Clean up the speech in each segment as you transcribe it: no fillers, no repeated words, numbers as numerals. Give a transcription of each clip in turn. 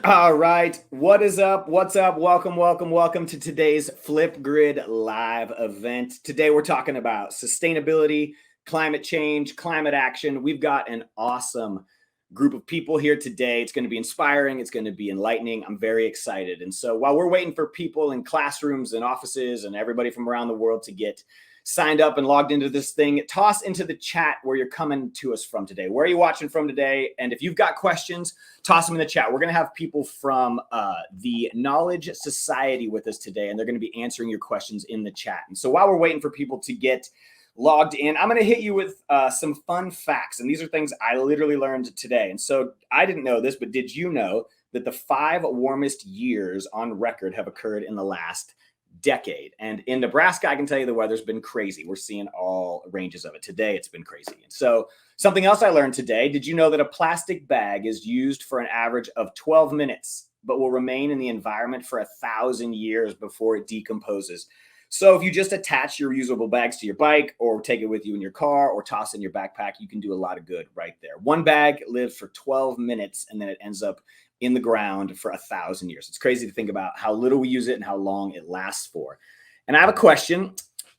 All right. What is up? What's up? Welcome to today's Flipgrid Live Event. Today we're talking about sustainability, climate change, climate action. We've got an awesome group of people here today. It's going to be inspiring. It's going to be enlightening. I'm very excited. And so while we're waiting for people in classrooms and offices and everybody from around the world to get signed up and logged into this thing, toss into the chat where you're coming to us from today. Where are you watching from today? And if you've got questions, toss them in the chat. We're going to have people from the Knowledge Society with us today, and they're going to be answering your questions in the chat. And so while we're waiting for people to get logged in, I'm going to hit you with some fun facts. And these are things I literally learned today. And so I didn't know this, but did you know that the 5 warmest years on record have occurred in the last decade? And in Nebraska, I can tell you the weather's been crazy. We're seeing all ranges of it. Today, it's been crazy. And so something else I learned today, did you know that a plastic bag is used for an average of 12 minutes, but will remain in the environment for 1,000 years before it decomposes? So if you just attach your reusable bags to your bike or take it with you in your car or toss in your backpack, you can do a lot of good right there. One bag lives for 12 minutes and then it ends up in the ground for 1,000 years. It's crazy to think about how little we use it and how long it lasts for. And I have a question.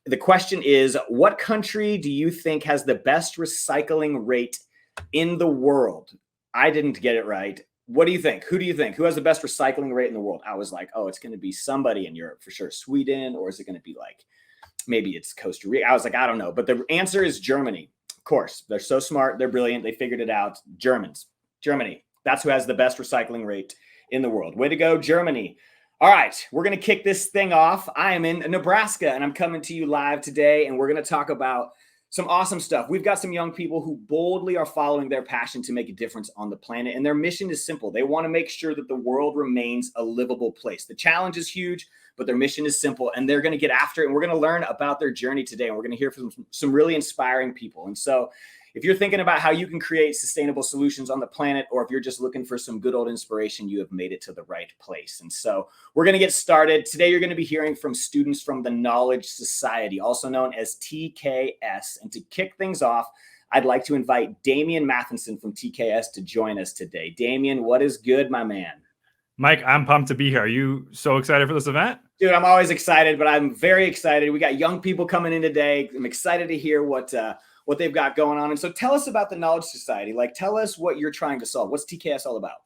The question is, what country do you think has the best recycling rate in the world? I didn't get it right. What do you think? Who do you think? Who has the best recycling rate in the world? I was like, oh, it's going to be somebody in Europe for sure. Sweden, or is it going to be like, maybe it's Costa Rica? I was like, I don't know. But the answer is Germany. Of course, they're so smart. They're brilliant. They figured it out. Germany. That's who has the best recycling rate in the world. Way to go, Germany. All right, we're going to kick this thing off. I am in Nebraska, and I'm coming to you live today, and we're going to talk about some awesome stuff. We've got some young people who boldly are following their passion to make a difference on the planet, and their mission is simple. They want to make sure that the world remains a livable place. The challenge is huge, but their mission is simple, and they're going to get after it, and we're going to learn about their journey today, and we're going to hear from some really inspiring people. And so if you're thinking about how you can create sustainable solutions on the planet, or if you're just looking for some good old inspiration, you have made it to the right place. And so we're going to get started. Today, you're going to be hearing from students from the Knowledge Society, also known as TKS. And to kick things off, I'd like to invite Damian Matheson from TKS to join us today. Damian, what is good, my man? Mike, I'm pumped to be here. Are you so excited for this event? Dude, I'm always excited, but I'm very excited. We got young people coming in today. I'm excited to hear what they've got going on. And so tell us about the Knowledge Society. Like, tell us what you're trying to solve. What's TKS all about?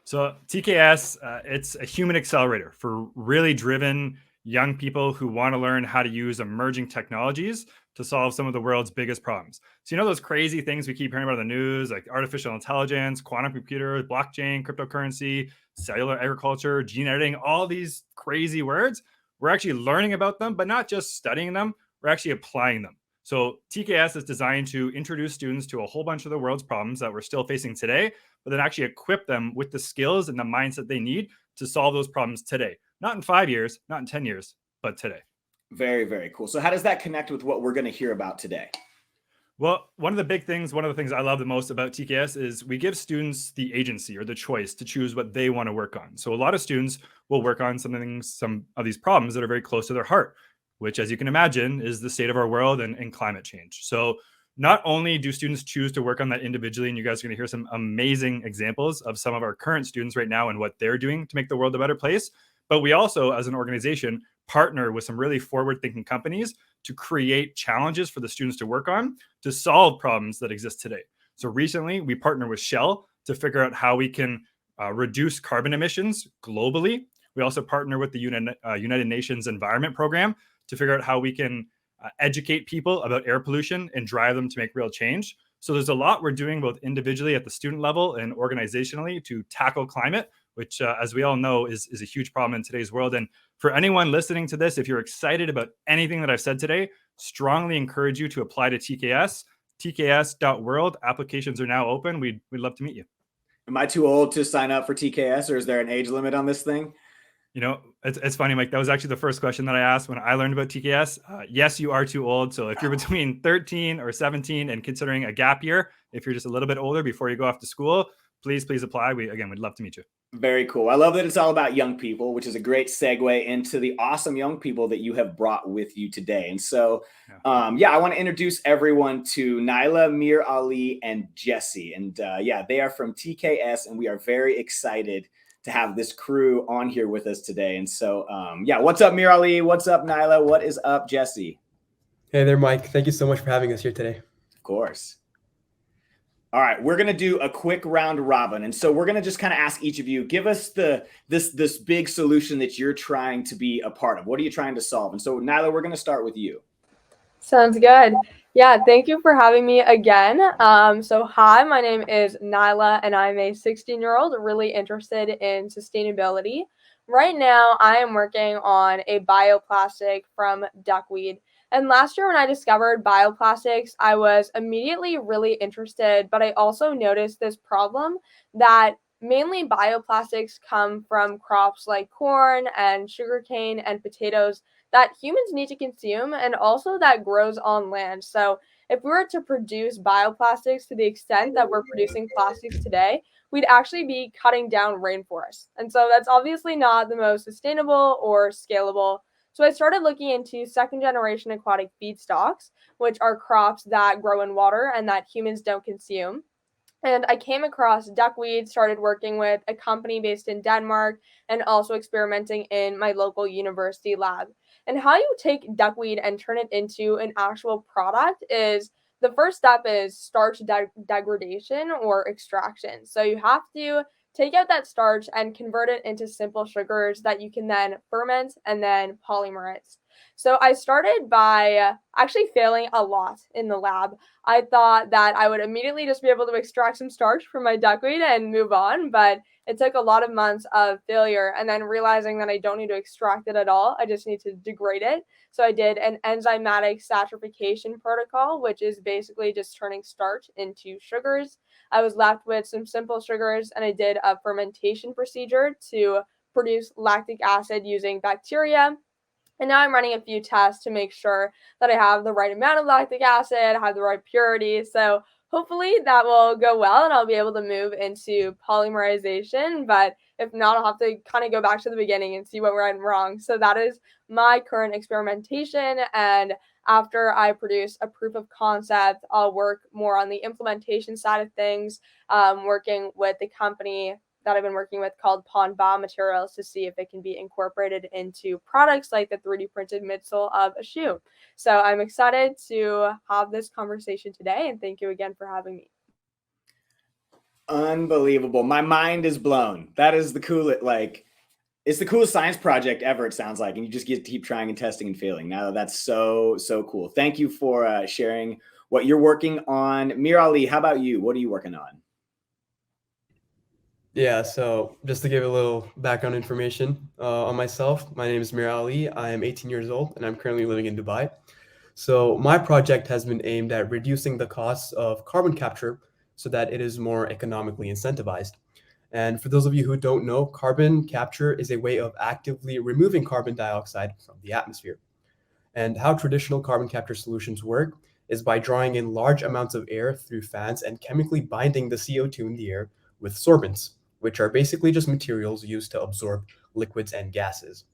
So TKS, it's a human accelerator for really driven young people who want to learn how to use emerging technologies to solve some of the world's biggest problems. So, you know, those crazy things we keep hearing about in the news, like artificial intelligence, quantum computers, blockchain, cryptocurrency, cellular agriculture, gene editing, all these crazy words. We're actually learning about them, but not just studying them, we're actually applying them. So TKS is designed to introduce students to a whole bunch of the world's problems that we're still facing today, but then actually equip them with the skills and the mindset they need to solve those problems today. Not in 5 years, not in 10 years, but today. Very, very cool. So how does that connect with what we're going to hear about today? Well, one of the things I love the most about TKS is we give students the agency or the choice to choose what they want to work on. So a lot of students will work on some of these problems that are very close to their heart, which, as you can imagine, is the state of our world and climate change. So not only do students choose to work on that individually, and you guys are going to hear some amazing examples of some of our current students right now and what they're doing to make the world a better place, but we also, as an organization, partner with some really forward-thinking companies to create challenges for the students to work on to solve problems that exist today. So recently, we partnered with Shell to figure out how we can reduce carbon emissions globally. We also partner with the United Nations Environment Program to figure out how we can educate people about air pollution and drive them to make real change. So there's a lot we're doing both individually at the student level and organizationally to tackle climate, which, as we all know, is a huge problem in today's world. And for anyone listening to this, if you're excited about anything that I've said today, strongly encourage you to apply to TKS, tks.world. Applications are now open. We'd love to meet you. Am I too old to sign up for TKS, or is there an age limit on this thing? You know, it's funny, Mike. That was actually the first question that I asked when I learned about TKS. Yes, you are too old. So if you're between 13 or 17 and considering a gap year, if you're just a little bit older before you go off to school, please apply. We'd love to meet you. Very cool. I love that it's all about young people, which is a great segue into the awesome young people that you have brought with you today. And so, I want to introduce everyone to Naila, Mir Ali, and Jesse. And they are from TKS, and we are very excited to have this crew on here with us today. And so, yeah, what's up, Mir Ali? What's up, Naila? What is up, Jesse? Hey there, Mike. Thank you so much for having us here today. Of course. All right, we're going to do a quick round robin. And so we're going to just kind of ask each of you, give us this big solution that you're trying to be a part of. What are you trying to solve? And so, Naila, we're going to start with you. Sounds good. Yeah, thank you for having me again. So hi, my name is Naila, and I'm a 16-year-old really interested in sustainability. Right now, I am working on a bioplastic from duckweed. And last year when I discovered bioplastics, I was immediately really interested, but I also noticed this problem that mainly bioplastics come from crops like corn and sugarcane and potatoes that humans need to consume and also that grows on land. So if we were to produce bioplastics to the extent that we're producing plastics today, we'd actually be cutting down rainforests. And so that's obviously not the most sustainable or scalable. So I started looking into second generation aquatic feedstocks, which are crops that grow in water and that humans don't consume. And I came across duckweed, started working with a company based in Denmark, and also experimenting in my local university lab. And how you take duckweed and turn it into an actual product is the first step is starch degradation or extraction. So you have to take out that starch and convert it into simple sugars that you can then ferment and then polymerize. So I started by actually failing a lot in the lab. I thought that I would immediately just be able to extract some starch from my duckweed and move on, but it took a lot of months of failure and then realizing that I don't need to extract it at all. I just need to degrade it. So I did an enzymatic satification protocol, which is basically just turning starch into sugars. I was left with some simple sugars and I did a fermentation procedure to produce lactic acid using bacteria. And now I'm running a few tests to make sure that I have the right amount of lactic acid, have the right purity. So hopefully that will go well and I'll be able to move into polymerization. But if not, I'll have to kind of go back to the beginning and see what went wrong. So that is my current experimentation. And after I produce a proof of concept, I'll work more on the implementation side of things, working with the company that I've been working with called Pond Biomaterials to see if it can be incorporated into products like the 3D printed midsole of a shoe. So I'm excited to have this conversation today, and thank you again for having me. Unbelievable. My mind is blown. That is the coolest, it's the coolest science project ever, it sounds like. And you just get to keep trying and testing and failing. Now that's so cool. Thank you for sharing what you're working on. Mir Ali, how about you? What are you working on? Yeah, so just to give a little background information on myself, my name is Mir Ali. I am 18 years old and I'm currently living in Dubai. So my project has been aimed at reducing the costs of carbon capture so that it is more economically incentivized. And for those of you who don't know, carbon capture is a way of actively removing carbon dioxide from the atmosphere. And how traditional carbon capture solutions work is by drawing in large amounts of air through fans and chemically binding the CO2 in the air with sorbents, which are basically just materials used to absorb liquids and gases.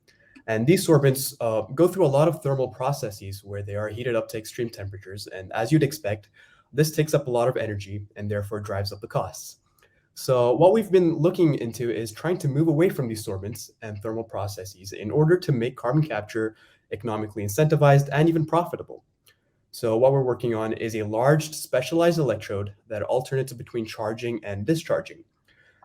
And these sorbents go through a lot of thermal processes where they are heated up to extreme temperatures. And as you'd expect, this takes up a lot of energy and therefore drives up the costs. So what we've been looking into is trying to move away from these sorbents and thermal processes in order to make carbon capture economically incentivized and even profitable. So what we're working on is a large specialized electrode that alternates between charging and discharging.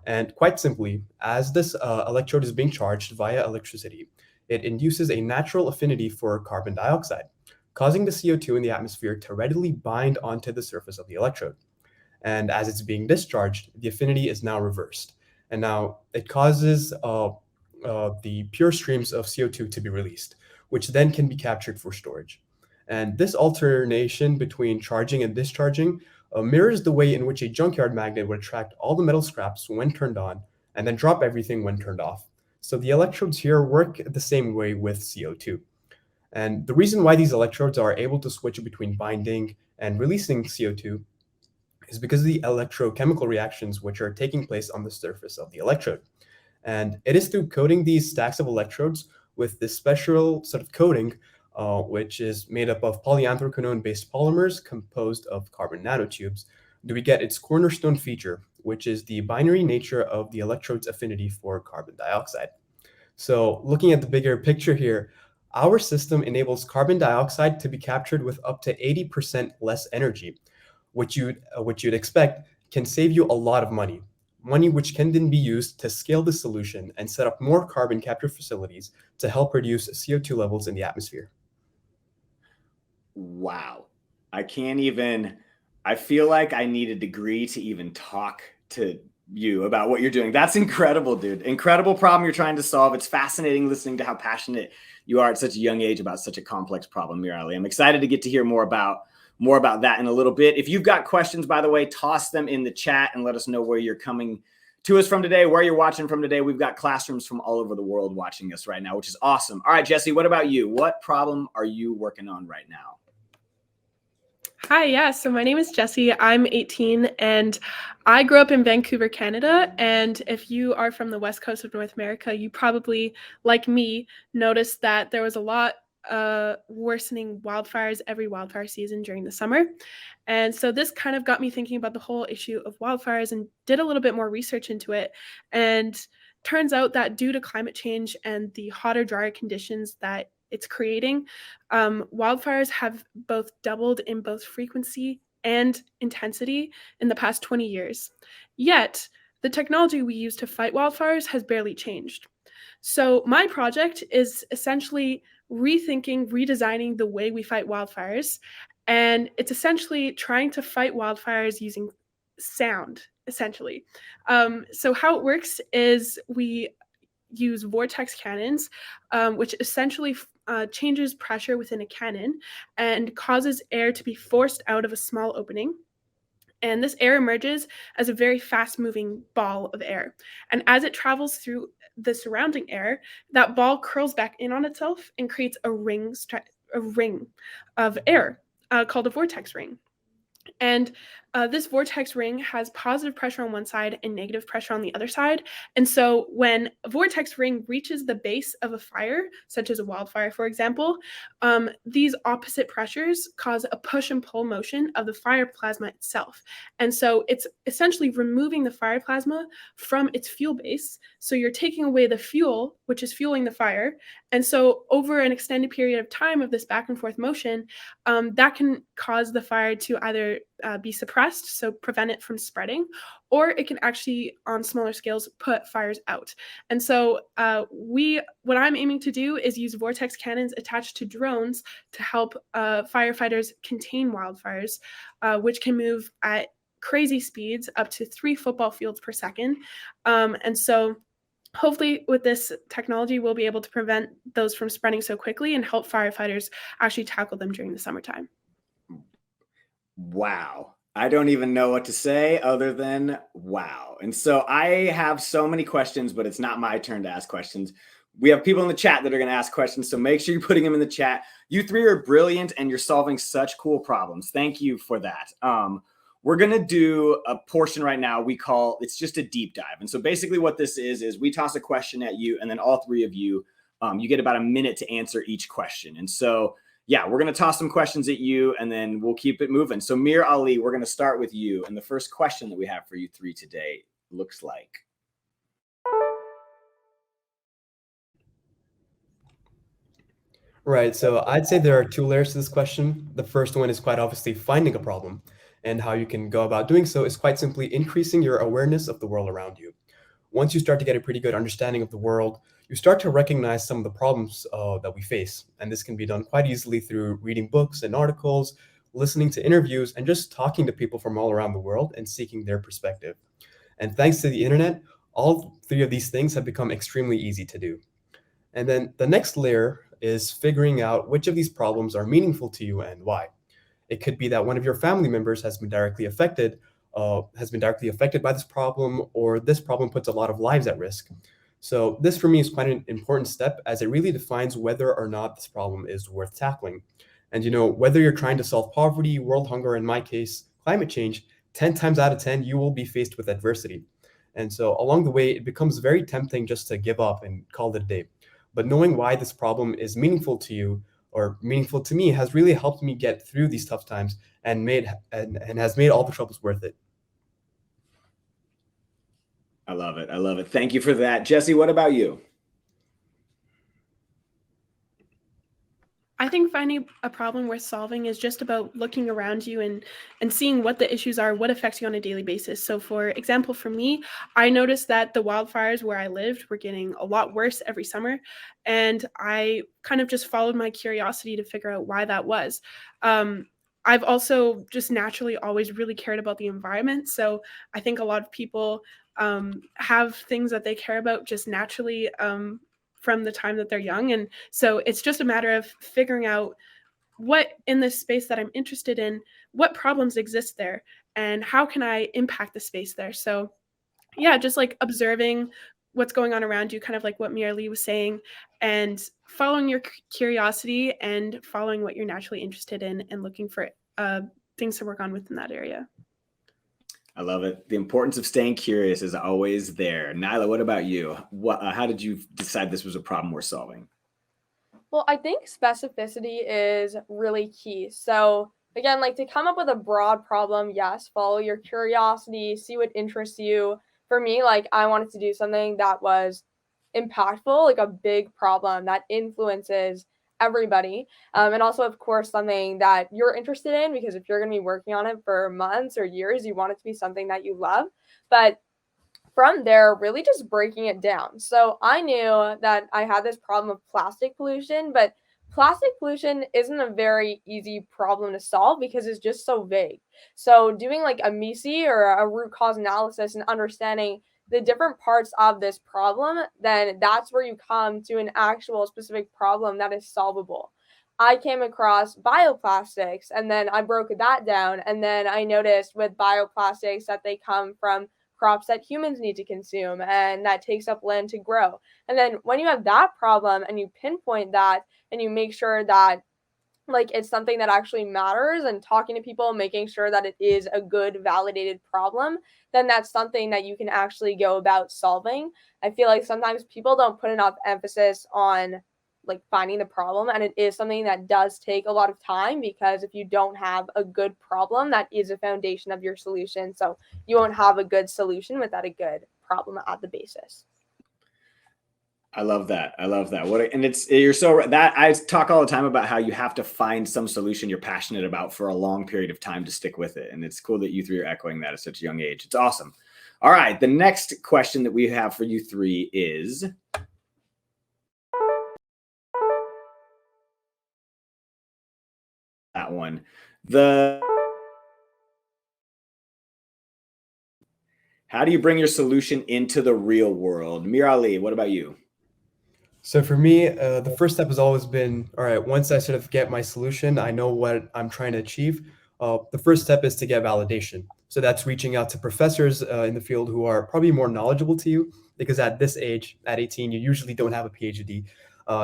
And quite simply, as this electrode is being charged via electricity, it induces a natural affinity for carbon dioxide, causing the CO2 in the atmosphere to readily bind onto the surface of the electrode. And as it's being discharged, the affinity is now reversed. And now it causes the pure streams of CO2 to be released, which then can be captured for storage. And this alternation between charging and discharging mirrors the way in which a junkyard magnet would attract all the metal scraps when turned on and then drop everything when turned off. So the electrodes here work the same way with CO2. And the reason why these electrodes are able to switch between binding and releasing CO2 is because of the electrochemical reactions which are taking place on the surface of the electrode. And it is through coating these stacks of electrodes with this special sort of coating which is made up of polyanthraquinone-based polymers composed of carbon nanotubes, do we get its cornerstone feature, which is the binary nature of the electrode's affinity for carbon dioxide. So looking at the bigger picture here, our system enables carbon dioxide to be captured with up to 80% less energy, which you'd expect can save you a lot of money which can then be used to scale the solution and set up more carbon capture facilities to help reduce CO2 levels in the atmosphere. Wow. I feel like I need a degree to even talk to you about what you're doing. That's incredible, dude. Incredible problem you're trying to solve. It's fascinating listening to how passionate you are at such a young age about such a complex problem, Mir Ali. I'm excited to get to hear more about that in a little bit. If you've got questions, by the way, toss them in the chat and let us know where you're coming to us from today, where you're watching from today. We've got classrooms from all over the world watching us right now, which is awesome. All right, Jesse, what about you? What problem are you working on right now? Hi, yeah. So my name is Jessie. I'm 18 and I grew up in Vancouver, Canada. And if you are from the west coast of North America, you probably, like me, noticed that there was a lot worsening wildfires every wildfire season during the summer. And so this kind of got me thinking about the whole issue of wildfires and did a little bit more research into it. And turns out that due to climate change and the hotter, drier conditions that it's creating, wildfires have both doubled in both frequency and intensity in the past 20 years. Yet, the technology we use to fight wildfires has barely changed. So my project is essentially redesigning the way we fight wildfires. And it's essentially trying to fight wildfires using sound, essentially. So how it works is we use vortex cannons, which essentially changes pressure within a cannon and causes air to be forced out of a small opening. And this air emerges as a very fast-moving ball of air. And as it travels through the surrounding air, that ball curls back in on itself and creates a ring of air called a vortex ring. And this vortex ring has positive pressure on one side and negative pressure on the other side. And so when a vortex ring reaches the base of a fire, such as a wildfire, for example, these opposite pressures cause a push and pull motion of the fire plasma itself. And so it's essentially removing the fire plasma from its fuel base. So you're taking away the fuel, which is fueling the fire. And so over an extended period of time of this back and forth motion, that can cause the fire to either be suppressed, so prevent it from spreading, or it can actually, on smaller scales, put fires out. And so what I'm aiming to do is use vortex cannons attached to drones to help firefighters contain wildfires, which can move at crazy speeds, up to 3 football fields per second. And so hopefully with this technology, we'll be able to prevent those from spreading so quickly and help firefighters actually tackle them during the summertime. Wow. I don't even know what to say other than wow. And so I have so many questions, but it's not my turn to ask questions. We have people in the chat that are going to ask questions, so make sure you're putting them in the chat. You three are brilliant and you're solving such cool problems. Thank you for that. We're going to do a portion right now it's just a deep dive. And so basically what this is we toss a question at you, and then all three of you, you get about a minute to answer each question. And so yeah, we're going to toss some questions at you and then we'll keep it moving. So Mir Ali, we're going to start with you. And the first question that we have for you three today looks like. Right, so I'd say there are 2 layers to this question. The first one is quite obviously finding a problem, and how you can go about doing so is quite simply increasing your awareness of the world around you. Once you start to get a pretty good understanding of the world, you start to recognize some of the problems that we face. And this can be done quite easily through reading books and articles, listening to interviews, and just talking to people from all around the world and seeking their perspective. And thanks to the internet, all 3 of these things have become extremely easy to do. And then the next layer is figuring out which of these problems are meaningful to you and why. It could be that one of your family members has been directly affected by this problem, or this problem puts a lot of lives at risk. So this for me is quite an important step, as it really defines whether or not this problem is worth tackling. And whether you're trying to solve poverty, world hunger, in my case, climate change, 10 times out of 10, you will be faced with adversity. And so along the way, it becomes very tempting just to give up and call it a day. But knowing why this problem is meaningful to you, or meaningful to me has really helped me get through these tough times and has made all the troubles worth it. I love it. I love it. Thank you for that. Jesse, what about you? I think finding a problem worth solving is just about looking around you and seeing what the issues are, what affects you on a daily basis. So for example, for me, I noticed that the wildfires where I lived were getting a lot worse every summer. And I kind of just followed my curiosity to figure out why that was. I've also just naturally always really cared about the environment. So I think a lot of people have things that they care about just naturally from the time that they're young. And so it's just a matter of figuring out what in this space that I'm interested in, what problems exist there, and how can I impact the space there. So yeah, just like observing what's going on around you, kind of like what Mir Ali was saying, and following your curiosity and following what you're naturally interested in and looking for things to work on within that area. I love it. The importance of staying curious is always there. Naila, what about you? How did you decide this was a problem worth solving? Well, I think specificity is really key. So again, like to come up with a broad problem, yes, follow your curiosity, see what interests you. For me, like I wanted to do something that was impactful, like a big problem that influences everybody. And also, of course, something that you're interested in, because if you're going to be working on it for months or years, you want it to be something that you love. But from there, really just breaking it down. So I knew that I had this problem of plastic pollution, but plastic pollution isn't a very easy problem to solve because it's just so vague. So doing like a MECE or a root cause analysis and understanding the different parts of this problem, then that's where you come to an actual specific problem that is solvable. I came across bioplastics and then I broke that down. And then I noticed with bioplastics that they come from crops that humans need to consume and that takes up land to grow. And then when you have that problem and you pinpoint that and you make sure that like it's something that actually matters and talking to people, making sure that it is a good validated problem, then that's something that you can actually go about solving. I feel like sometimes people don't put enough emphasis on like finding the problem, and it is something that does take a lot of time because if you don't have a good problem, that is a foundation of your solution. So you won't have a good solution without a good problem at the basis. I love that. I love that. You're so right. That I talk all the time about how you have to find some solution you're passionate about for a long period of time to stick with it. And it's cool that you three are echoing that at such a young age. It's awesome. All right. The next question that we have for you three is, that one. How do you bring your solution into the real world? Mir Ali, what about you? So for me, the first step has always been, all right, once I sort of get my solution, I know what I'm trying to achieve. The first step is to get validation. So that's reaching out to professors in the field who are probably more knowledgeable to you, because at this age, at 18, you usually don't have a PhD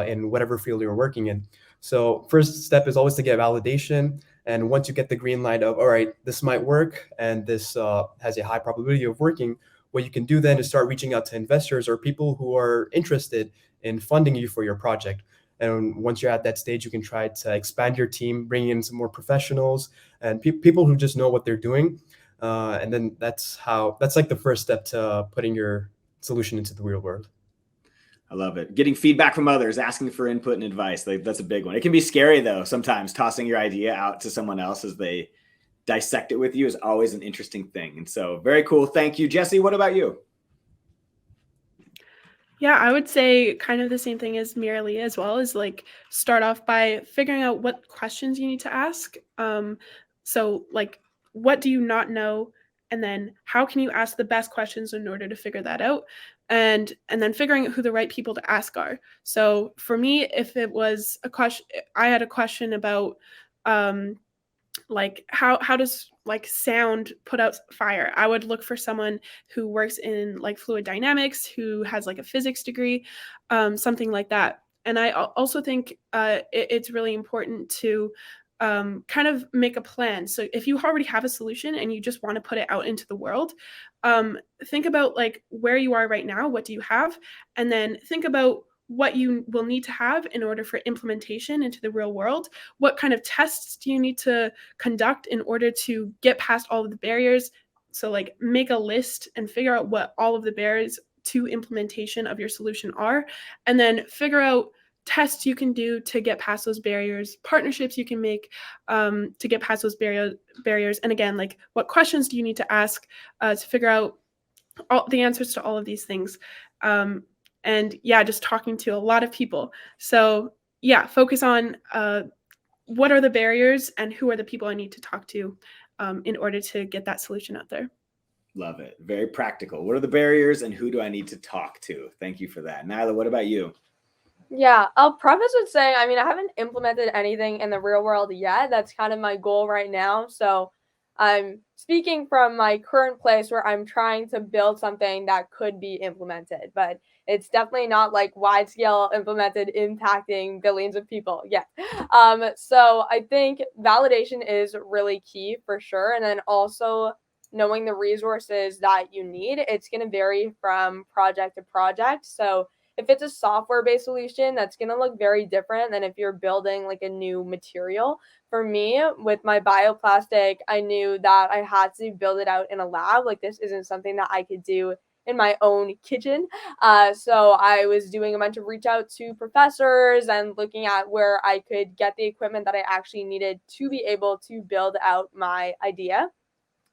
in whatever field you're working in. So first step is always to get validation. And once you get the green light of, all right, this might work, and this has a high probability of working, what you can do then is start reaching out to investors or people who are interested in funding you for your project. And once you're at that stage, you can try to expand your team, bring in some more professionals and people who just know what they're doing. And then that's like the first step to putting your solution into the real world. I love it. Getting feedback from others, asking for input and advice. That's a big one. It can be scary though. Sometimes tossing your idea out to someone else as they dissect it with you is always an interesting thing. And so very cool. Thank you. Jesse, what about you? Yeah, I would say kind of the same thing as Mir Ali as well, is like start off by figuring out what questions you need to ask. So like, what do you not know? And then how can you ask the best questions in order to figure that out? And then figuring out who the right people to ask are. So for me, if it was a question, I had a question about like how does like sound put out fire. I would look for someone who works in like fluid dynamics, who has like a physics degree, something like that. And I also think it's really important to kind of make a plan. So if you already have a solution and you just want to put it out into the world, think about like where you are right now, what do you have, and then think about what you will need to have in order for implementation into the real world. What kind of tests do you need to conduct in order to get past all of the barriers? So like make a list and figure out what all of the barriers to implementation of your solution are, and then figure out tests you can do to get past those barriers, partnerships you can make to get past those barriers. And again, like what questions do you need to ask to figure out all the answers to all of these things. And yeah, just talking to a lot of people. So yeah, focus on what are the barriers and who are the people I need to talk to in order to get that solution out there. Love it. Very practical. What are the barriers and who do I need to talk to? Thank you for that. Naila, what about you? Yeah, I'll preface with saying, I mean, I haven't implemented anything in the real world yet. That's kind of my goal right now. So I'm speaking from my current place where I'm trying to build something that could be implemented, but it's definitely not like wide scale implemented, impacting billions of people yet. So I think validation is really key for sure. And then also knowing the resources that you need. It's going to vary from project to project. So if it's a software-based solution, that's going to look very different than if you're building like a new material. For me, with my bioplastic, I knew that I had to build it out in a lab. Like this isn't something that I could do in my own kitchen. So I was doing a bunch of reach out to professors and looking at where I could get the equipment that I actually needed to be able to build out my idea.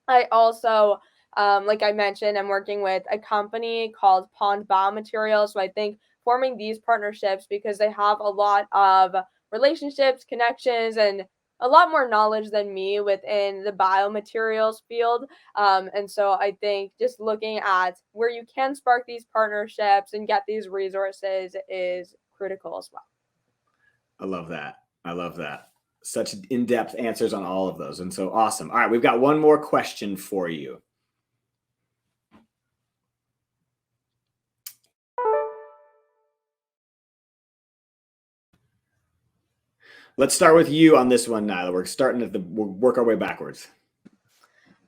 I also, like I mentioned, I'm working with a company called Pond Biomaterials. So I think forming these partnerships, because they have a lot of relationships, connections, and a lot more knowledge than me within the biomaterials field. And so I think just looking at where you can spark these partnerships and get these resources is critical as well. I love that. I love that. Such in-depth answers on all of those. And so awesome. All right, we've got one more question for you. Let's start with you on this one, Naila. We'll work our way backwards.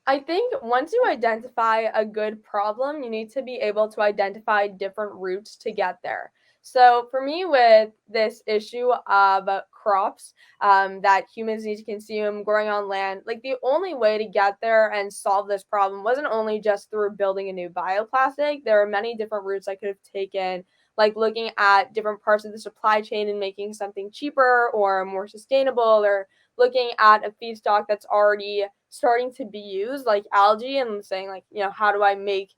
I think once you identify a good problem, you need to be able to identify different routes to get there. So for me, with this issue of crops that humans need to consume growing on land, like the only way to get there and solve this problem wasn't only just through building a new bioplastic. There are many different routes I could have taken, like looking at different parts of the supply chain and making something cheaper or more sustainable, or looking at a feedstock that's already starting to be used, like algae, and saying like, how do I make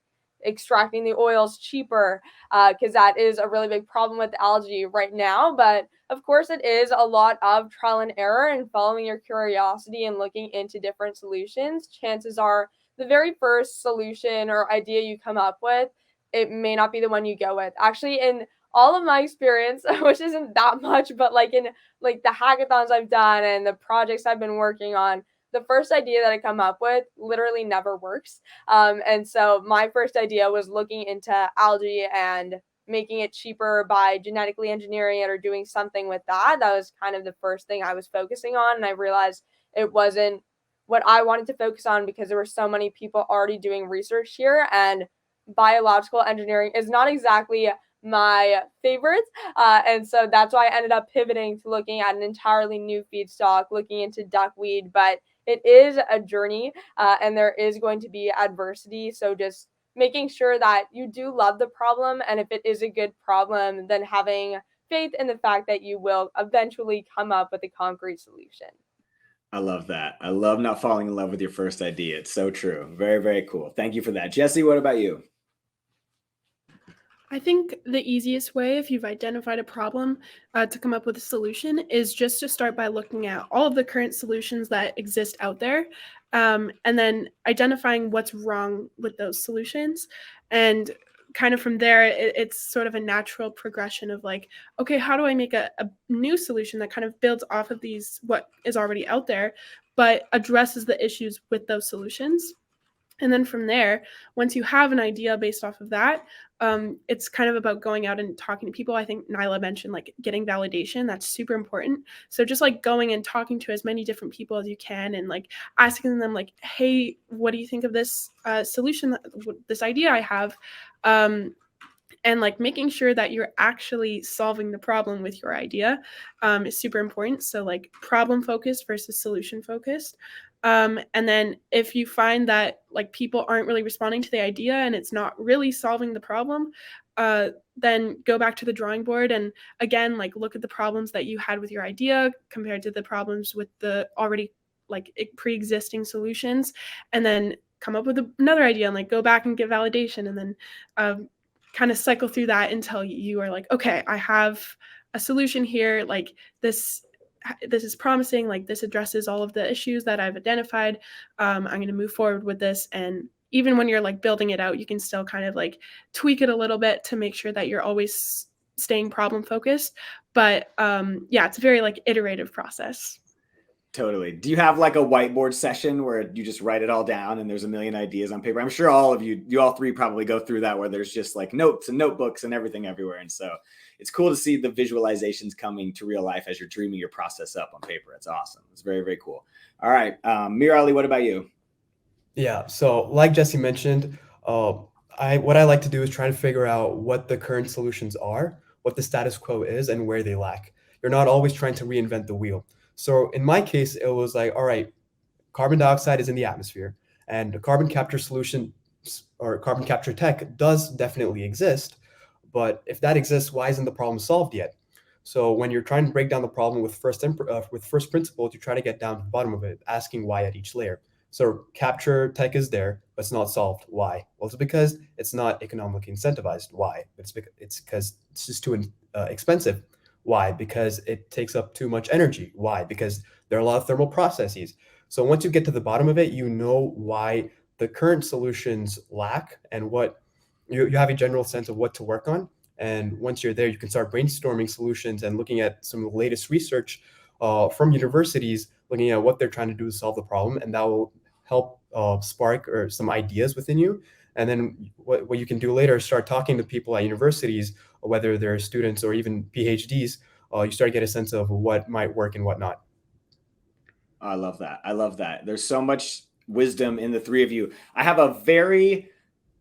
extracting the oils cheaper, because that is a really big problem with algae right now. But of course, it is a lot of trial and error and following your curiosity and looking into different solutions. Chances are the very first solution or idea you come up with, it may not be the one you go with. Actually, in all of my experience, which isn't that much, but like in like the hackathons I've done and the projects I've been working on, the first idea that I come up with literally never works. And so my first idea was looking into algae and making it cheaper by genetically engineering it or doing something with that. That was kind of the first thing I was focusing on. And I realized it wasn't what I wanted to focus on because there were so many people already doing research here. And biological engineering is not exactly my favorite. And so that's why I ended up pivoting to looking at an entirely new feedstock, looking into duckweed. But it is a journey and there is going to be adversity. So just making sure that you do love the problem. And if it is a good problem, then having faith in the fact that you will eventually come up with a concrete solution. I love that. I love not falling in love with your first idea. It's so true. Very, very cool. Thank you for that. Jesse, what about you? I think the easiest way, if you've identified a problem, to come up with a solution is just to start by looking at all of the current solutions that exist out there, and then identifying what's wrong with those solutions. And kind of from there, it's sort of a natural progression of like, okay, how do I make a new solution that kind of builds off of what is already out there, but addresses the issues with those solutions? And then from there, once you have an idea based off of that, it's kind of about going out and talking to people. I think Naila mentioned like getting validation. That's super important. So just like going and talking to as many different people as you can and like asking them like, hey, what do you think of this solution, this idea I have? And like making sure that you're actually solving the problem with your idea is super important. So like problem focused versus solution focused. And then if you find that like people aren't really responding to the idea and it's not really solving the problem, then go back to the drawing board and again, like look at the problems that you had with your idea compared to the problems with the already like pre-existing solutions, and then come up with another idea and like go back and get validation, and then kind of cycle through that until you are like, okay, I have a solution here. Like this is promising. Like this addresses all of the issues that I've identified. I'm going to move forward with this. And even when you're like building it out, you can still kind of like tweak it a little bit to make sure that you're always staying problem focused. But yeah, it's a very like iterative process. Totally. Do you have like a whiteboard session where you just write it all down and there's a million ideas on paper? I'm sure all of you all three probably go through that, where there's just like notes and notebooks and everything everywhere. And so it's cool to see the visualizations coming to real life as you're dreaming your process up on paper. It's awesome. It's very, very cool. All right. Mir Ali, what about you? Yeah, so like Jesse mentioned, what I like to do is try to figure out what the current solutions are, what the status quo is, and where they lack. You're not always trying to reinvent the wheel. So in my case, it was like, all right, carbon dioxide is in the atmosphere, and the carbon capture solution or carbon capture tech does definitely exist. But if that exists, why isn't the problem solved yet? So when you're trying to break down the problem with first principles, you try to get down to the bottom of it, asking why at each layer. So capture tech is there, but it's not solved. Why? Well, it's because it's not economically incentivized. Why? It's because it's just too expensive. Why? Because it takes up too much energy. Why? Because there are a lot of thermal processes. So once you get to the bottom of it, you know why the current solutions lack and what you have a general sense of what to work on. And once you're there, you can start brainstorming solutions and looking at some of the latest research from universities, looking at what they're trying to do to solve the problem. And that will help spark or some ideas within you. And then what you can do later is start talking to people at universities, whether they're students or even PhDs. You start to get a sense of what might work and what not. I love that. I love that. There's so much wisdom in the three of you. I have a very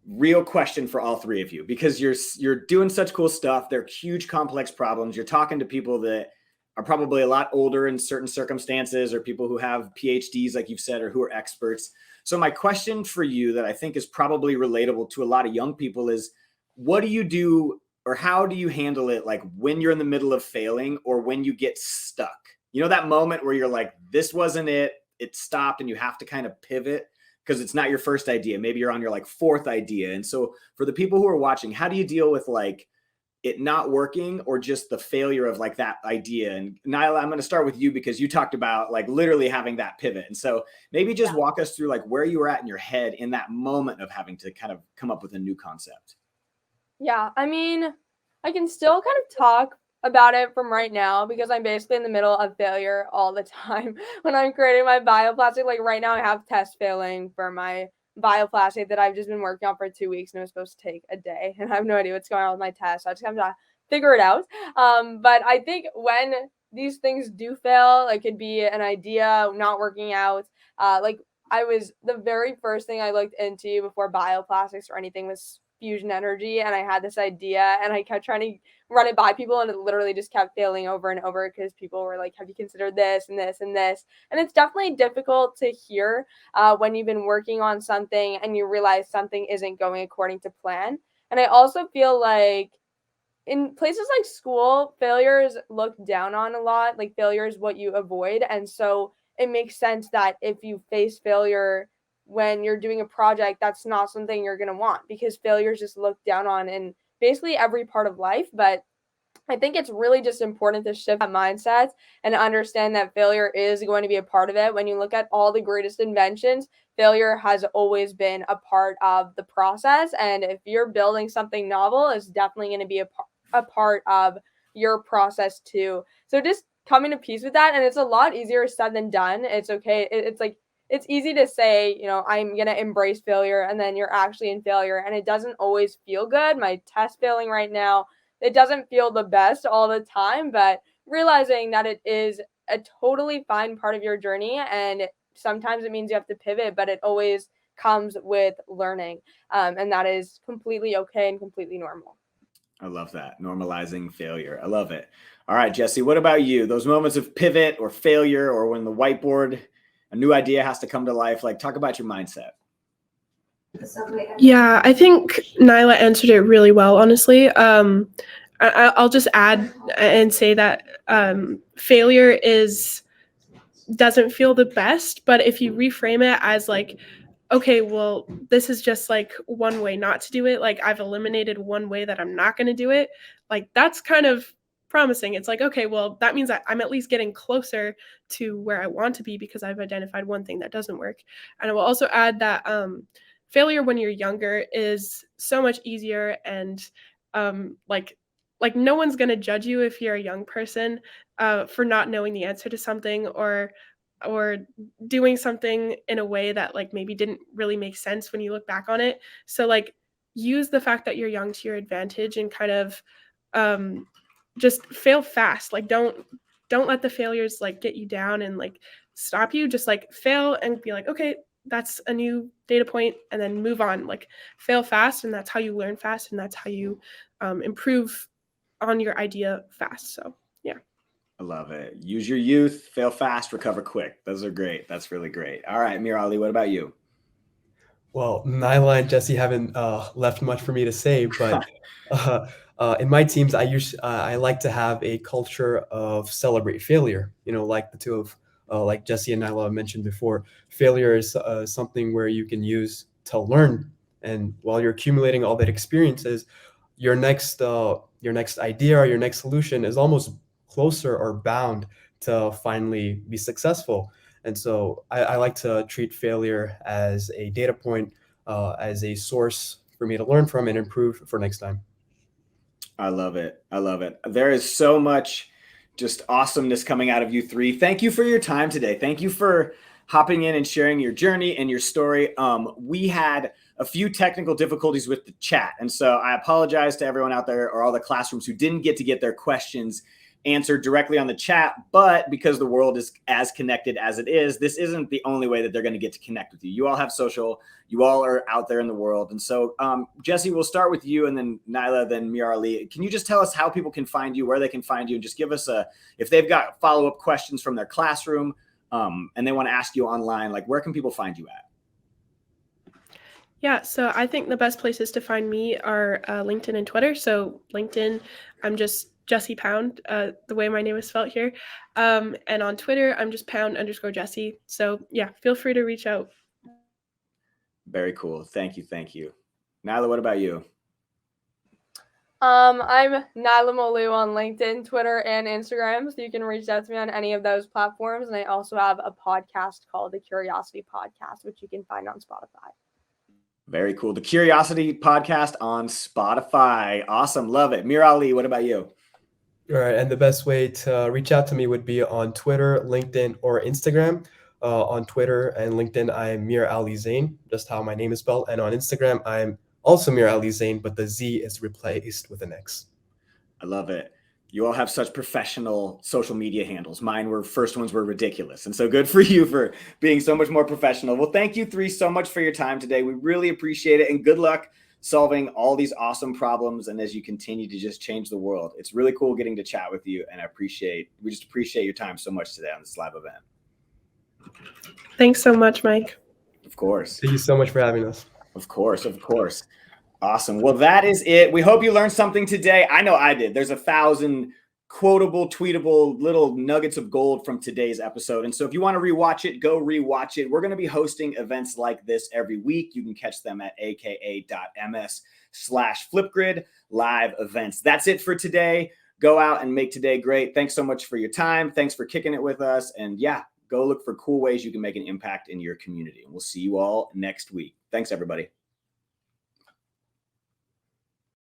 real question for all three of you, because you're doing such cool stuff. They're huge, complex problems. You're talking to people that are probably a lot older in certain circumstances, or people who have PhDs, like you've said, or who are experts. So my question for you that I think is probably relatable to a lot of young people is, what do you do, or how do you handle it, like when you're in the middle of failing or when you get stuck? You know, that moment where you're like, this wasn't it, it stopped, and you have to kind of pivot because it's not your first idea. Maybe you're on your like fourth idea. And so for the people who are watching, how do you deal with like it not working, or just the failure of like that idea? And Naila, I'm going to start with you because you talked about like literally having that pivot. And so maybe just walk us through like where you were at in your head in that moment of having to kind of come up with a new concept. Yeah, I mean, I can still kind of talk about it from right now because I'm basically in the middle of failure all the time when I'm creating my bioplastic. Like right now I have test failing for my bioplastic that I've just been working on for 2 weeks, and it was supposed to take a day, and I have no idea what's going on with my test. So I just have to figure it out. But I think when these things do fail, it could be an idea not working out. Like the very first thing I looked into before bioplastics or anything was fusion energy, and I had this idea and I kept trying to run it by people, and it literally just kept failing over and over because people were like, have you considered this and this and this? And it's definitely difficult to hear when you've been working on something and you realize something isn't going according to plan. And I also feel like in places like school, failure is looked down on a lot. Like failure is what you avoid. And so it makes sense that if you face failure when you're doing a project, that's not something you're going to want, because failure is just looked down on in basically every part of life. But I think it's really just important to shift that mindset and understand that failure is going to be a part of it. When you look at all the greatest inventions, failure has always been a part of the process. And if you're building something novel, it's definitely going to be a part of your process too. So just coming to peace with that. And it's a lot easier said than done. It's okay. It's like, it's easy to say, I'm going to embrace failure, and then you're actually in failure, and it doesn't always feel good. My test failing right now, it doesn't feel the best all the time, but realizing that it is a totally fine part of your journey, and sometimes it means you have to pivot, but it always comes with learning, and that is completely okay and completely normal. I love that. Normalizing failure. I love it. All right, Jesse, what about you? Those moments of pivot or failure, or when the whiteboard, a new idea has to come to life, like talk about your mindset. Yeah, I think Naila answered it really well, honestly. I'll just add and say that failure doesn't feel the best, but if you reframe it as like, okay, well, this is just like one way not to do it. Like I've eliminated one way that I'm not going to do it. Like that's kind of promising. It's like, okay, well, that means I'm at least getting closer to where I want to be because I've identified one thing that doesn't work. And I will also add that failure when you're younger is so much easier, and like no one's going to judge you if you're a young person for not knowing the answer to something, or doing something in a way that like maybe didn't really make sense when you look back on it. So like use the fact that you're young to your advantage and kind of just fail fast. Like don't let the failures like get you down and like stop you. Just like fail and be like, okay, that's a new data point, and then move on. Like fail fast, and that's how you learn fast, and that's how you improve on your idea fast. So yeah. I love it. Use your youth, fail fast, recover quick. Those are great. That's really great. All right, Mir Ali, what about you? Well, Naila and Jesse haven't left much for me to say, but in my teams, I like to have a culture of celebrate failure. You know, like the two of like Jesse and Naila mentioned before, failure is something where you can use to learn, and while you're accumulating all that experiences, your next idea or your next solution is almost closer or bound to finally be successful. And so I like to treat failure as a data point, as a source for me to learn from and improve for next time. I love it. I love it. There is so much just awesomeness coming out of you three. Thank you for your time today. Thank you for hopping in and sharing your journey and your story. We had a few technical difficulties with the chat, and so I apologize to everyone out there or all the classrooms who didn't get to get their questions answered directly on the chat. But because the world is as connected as it is, this isn't the only way that they're going to get to connect with you. You all have social, you all are out there in the world. And so Jesse, we'll start with you, and then Naila, then Mir Ali. Can you just tell us how people can find you, where they can find you, and just give us if they've got follow-up questions from their classroom and they want to ask you online, like where can people find you at? Yeah, so I think the best places to find me are LinkedIn and Twitter. So LinkedIn, I'm just Jesse Pound, the way my name is spelled here. And on Twitter, I'm just Pound_Jesse. So yeah, feel free to reach out. Very cool. Thank you. Thank you. Naila, what about you? I'm Naila Molu on LinkedIn, Twitter, and Instagram. So you can reach out to me on any of those platforms. And I also have a podcast called The Curiosity Podcast, which you can find on Spotify. Very cool. The Curiosity Podcast on Spotify. Awesome. Love it. Mir Ali, what about you? All right. And the best way to reach out to me would be on Twitter, LinkedIn, or Instagram. On Twitter and LinkedIn, I'm Mir Ali Zain, just how my name is spelled. And on Instagram, I'm also Mir Ali Zain, but the Z is replaced with an X. I love it. You all have such professional social media handles. First ones were ridiculous. And so good for you for being so much more professional. Well, thank you three so much for your time today. We really appreciate it. And good luck solving all these awesome problems. And as you continue to just change the world, it's really cool getting to chat with you. And we just appreciate your time so much today on this live event. Thanks so much, Mike. Of course. Thank you so much for having us. Of course. Of course. Awesome. Well, that is it. We hope you learned something today. I know I did. There's 1,000 quotable, tweetable little nuggets of gold from today's episode. And so if you want to rewatch it, go rewatch it. We're going to be hosting events like this every week. You can catch them at aka.ms/Flipgrid Live Events. That's it for today. Go out and make today great. Thanks so much for your time. Thanks for kicking it with us. And yeah, go look for cool ways you can make an impact in your community. And we'll see you all next week. Thanks, everybody.